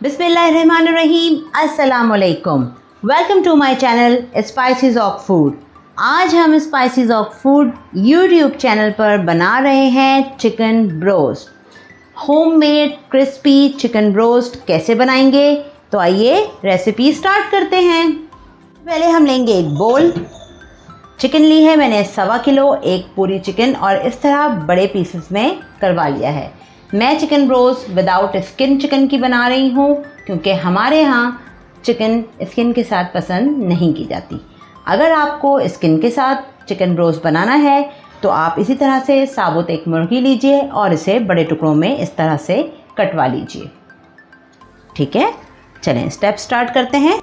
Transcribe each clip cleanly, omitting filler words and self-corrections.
बिस्मिल्लाहिर्रहमानिर्रहीम, अस्सलाम वालेकुम। Welcome to my channel spices of food. आज हम spices of food YouTube channel पर बना रहे हैं chicken broast. Homemade crispy chicken broast कैसे बनाएंगे, तो आइए रेसिपी स्टार्ट करते हैं। पहले हम लेंगे एक बोल। चिकन ली है मैंने 1.25 किलो, एक पूरी चिकन, और इस तरह बड़े पीसेस में करवा लिया है। मैं chicken broast without skin chicken की बना रही हूँ, क्योंकि हमारे यहाँ चिकन स्किन के साथ पसंद नहीं की जाती। अगर आपको स्किन के साथ चिकन ब्रोस्ट बनाना है तो आप इसी तरह से साबुत एक मुर्गी लीजिए और इसे बड़े टुकड़ों में इस तरह से कटवा लीजिए। ठीक है, चलें स्टेप स्टार्ट करते हैं।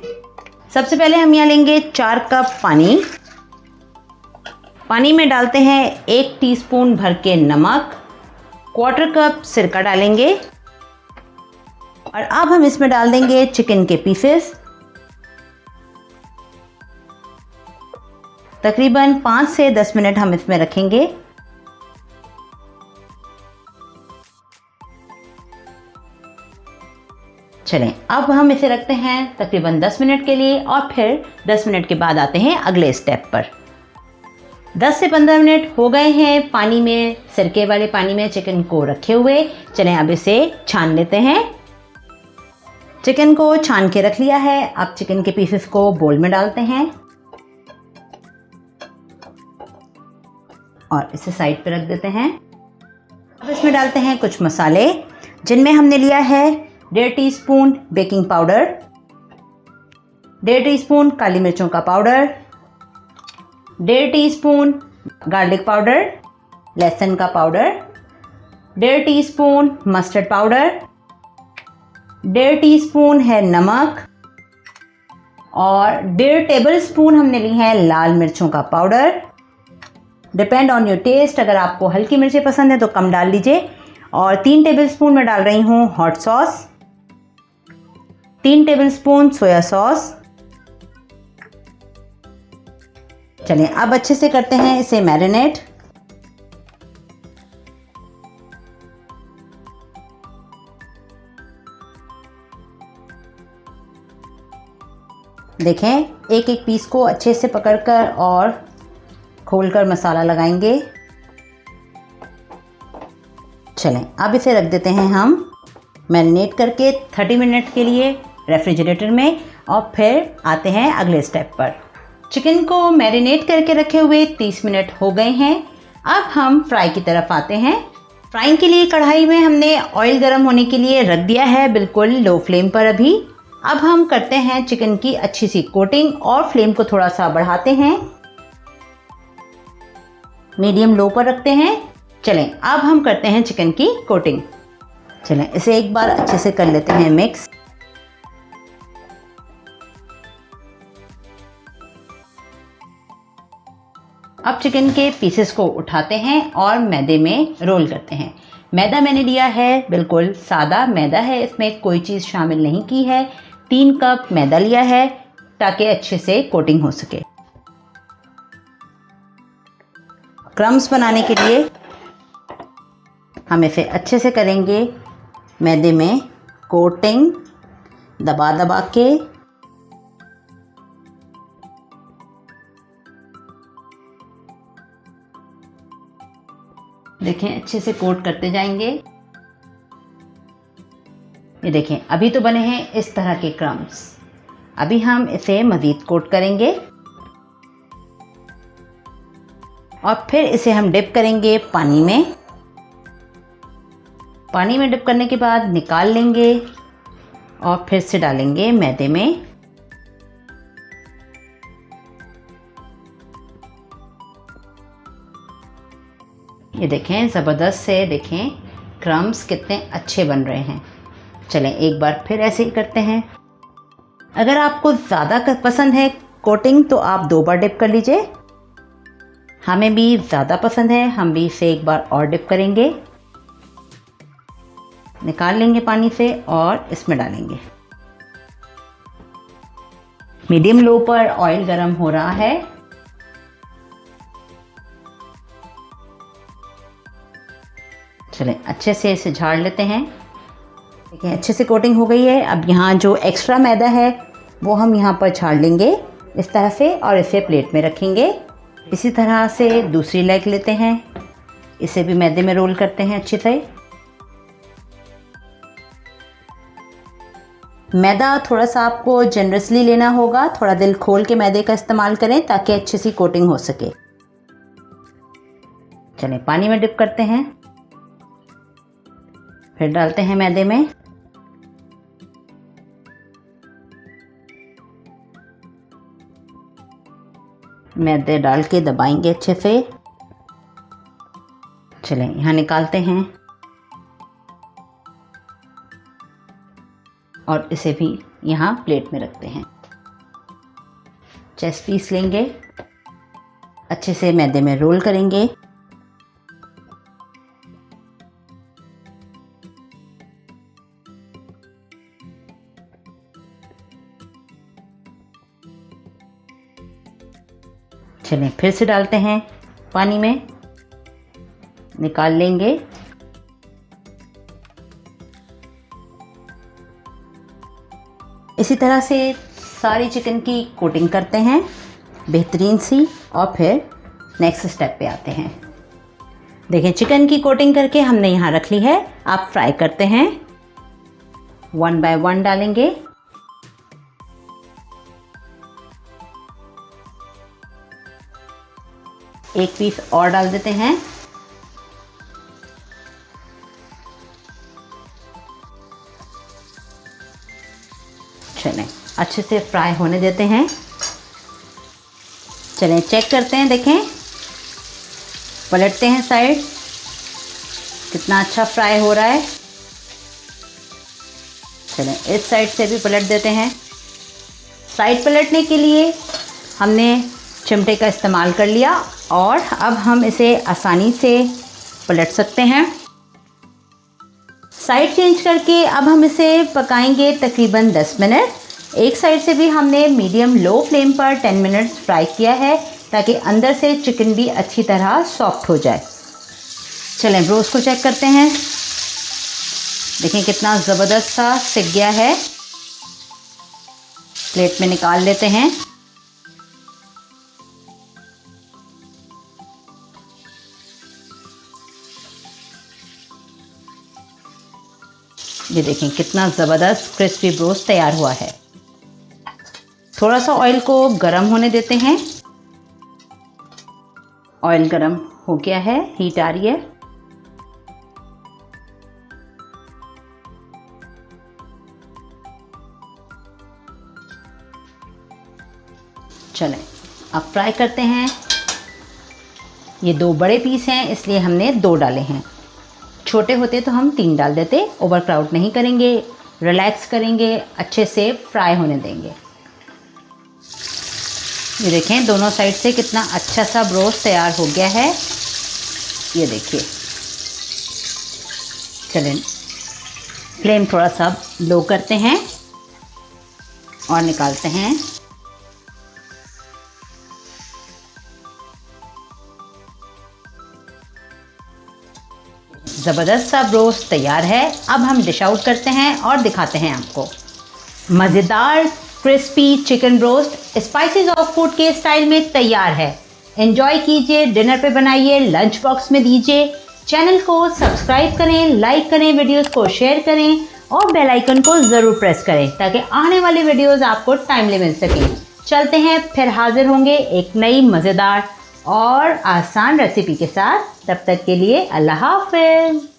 सबसे पहले हम यहाँ लेंगे 4 कप पानी। पानी में डालते हैं 1 टीस्पून भर के नमक, 1/4 कप सिरका डालेंगे, और अब हम इसमें डाल देंगे चिकन के पीसेस। तकरीबन 5 से 10 मिनट हम इसमें रखेंगे। चलें, अब हम इसे रखते हैं तकरीबन 10 मिनट के लिए, और फिर 10 मिनट के बाद आते हैं अगले स्टेप पर। 10 से 15 मिनट हो गए हैं पानी में, सिरके वाले पानी में चिकन को रखे हुए। चलें अब इसे छान लेते हैं। चिकन को छान के रख लिया है। अब चिकन के पीसेस को बोल में डालते हैं और इसे साइड पे रख देते हैं। अब इसमें डालते हैं कुछ मसाले, जिनमें हमने लिया है 1.5 टीस्पून बेकिंग पाउडर, 1.5 टीस्पून काली मिर्चों का पाउडर, 1.5 टीस्पून गार्लिक पाउडर, लहसुन का powder, 1.5 teaspoon mustard powder, 1.5 teaspoon है नमक, और 1.5 टेबलस्पून हमने ली है लाल मिर्चों का powder. Depend on your taste, अगर आपको हल्की मिर्चें पसंद है तो कम डाल लीजिए। और 3 टेबलस्पून मैं डाल रही हूँ hot sauce, 3 tablespoon soya sauce. चलिए अब अच्छे से करते हैं इसे मैरिनेट। देखें, एक एक पीस को अच्छे से पकड़कर और खोलकर मसाला लगाएंगे। चलें अब इसे रख देते हैं हम मैरिनेट करके 30 मिनट के लिए रेफ्रिजरेटर में, और फिर आते हैं अगले स्टेप पर। चिकन को मैरिनेट करके रखे हुए 30 मिनट हो गए हैं। अब हम फ्राई की तरफ आते हैं। फ्राइंग के लिए कढ़ाई में हमने ऑयल गर्म होने के लिए रख दिया है, बिल्कुल लो फ्लेम पर अभी। अब हम करते हैं चिकन की अच्छी सी कोटिंग, और फ्लेम को थोड़ा सा बढ़ाते हैं, मीडियम लो पर रखते हैं। चलें अब हम करते हैं चिकन की कोटिंग। चलें इसे एक बार अच्छे से कर लेते हैं मिक्स। अब चिकन के पीसेस को उठाते हैं और मैदे में रोल करते हैं। मैदा मैंने लिया है बिल्कुल सादा मैदा है, इसमें कोई चीज़ शामिल नहीं की है। 3 कप मैदा लिया है ताकि अच्छे से कोटिंग हो सके। क्रम्स बनाने के लिए हम इसे अच्छे से करेंगे मैदे में कोटिंग, दबा दबा के। देखें अच्छे से कोट करते जाएंगे। ये देखें अभी तो बने हैं इस तरह के क्रम्स। अभी हम इसे मज़ीद कोट करेंगे और फिर इसे हम डिप करेंगे पानी में। पानी में डिप करने के बाद निकाल लेंगे और फिर से डालेंगे मैदे में। ये देखें ज़बरदस्त से, देखें क्रम्स कितने अच्छे बन रहे हैं। चलें एक बार फिर ऐसे ही करते हैं। अगर आपको ज़्यादा पसंद है कोटिंग तो आप 2 बार डिप कर लीजिए। हमें भी ज़्यादा पसंद है, हम भी इसे एक बार और डिप करेंगे। निकाल लेंगे पानी से और इसमें डालेंगे। मीडियम लो पर ऑयल गर्म हो रहा है। चलें अच्छे से इसे झाड़ लेते हैं। देखिए अच्छे से कोटिंग हो गई है। अब यहाँ जो एक्स्ट्रा मैदा है वो हम यहाँ पर छाड़ लेंगे इस तरह से और इसे प्लेट में रखेंगे। इसी तरह से दूसरी लेग लेते हैं, इसे भी मैदे में रोल करते हैं अच्छे से। मैदा थोड़ा सा आपको जनरसली लेना होगा, थोड़ा दिल खोल के मैदे का इस्तेमाल करें ताकि अच्छी सी कोटिंग हो सके। चलें पानी में डिप करते हैं, फिर डालते हैं मैदे में। मैदे डाल के दबाएंगे अच्छे से। चलें यहाँ निकालते हैं और इसे भी यहाँ प्लेट में रखते हैं। चेस्ट पीस लेंगे, अच्छे से मैदे में रोल करेंगे। चलें फिर से डालते हैं पानी में, निकाल लेंगे। इसी तरह से सारी चिकन की कोटिंग करते हैं बेहतरीन सी और फिर नेक्स्ट स्टेप पे आते हैं। देखें चिकन की कोटिंग करके हमने यहाँ रख ली है। आप फ्राई करते हैं, 1 बाय 1 डालेंगे। एक पीस और डाल देते हैं। चलें अच्छे से फ्राई होने देते हैं। चलें चेक करते हैं, देखें पलटते हैं साइड, कितना अच्छा फ्राई हो रहा है। चलें इस साइड से भी पलट देते हैं। साइड पलटने के लिए हमने चिमटे का इस्तेमाल कर लिया और अब हम इसे आसानी से पलट सकते हैं। साइड चेंज करके अब हम इसे पकाएंगे तकरीबन 10 मिनट। एक साइड से भी हमने मीडियम लो फ्लेम पर 10 मिनट्स फ्राई किया है ताकि अंदर से चिकन भी अच्छी तरह सॉफ्ट हो जाए। चलें ब्रोस्ट को चेक करते हैं। देखें कितना ज़बरदस्त सा सिक गया है। प्लेट में निकाल लेते हैं। ये देखें कितना ज़बरदस्त क्रिस्पी ब्रोस्ट तैयार हुआ है। थोड़ा सा ऑयल को गरम होने देते हैं। ऑयल गरम हो गया है, हीट आ रही है। चलें अब फ्राई करते हैं। ये 2 बड़े पीस हैं इसलिए हमने 2 डाले हैं। छोटे होते तो हम 3 डाल देते। ओवर क्राउड नहीं करेंगे, रिलैक्स करेंगे, अच्छे से फ्राई होने देंगे। ये देखें दोनों साइड से कितना अच्छा सा ब्रोस्ट तैयार हो गया है। ये देखिए। चलें फ्लेम थोड़ा सा लो करते हैं और निकालते हैं। ज़बरदस्त सा ब्रोस्ट तैयार है। अब हम डिश आउट करते हैं और दिखाते हैं आपको। मज़ेदार crispy chicken broast spices of food के स्टाइल में तैयार है। एंजॉय कीजिए, डिनर पे बनाइए, लंच बॉक्स में दीजिए। चैनल को सब्सक्राइब करें, लाइक करें, वीडियोस को शेयर करें और बेल आइकन को ज़रूर प्रेस करें ताकि आने वाली वीडियोस आपको टाइमली मिल सकें। चलते हैं, फिर हाजिर होंगे एक नई मज़ेदार और आसान रेसिपी के साथ। तब तक के लिए अल्लाह हाफ़िज़।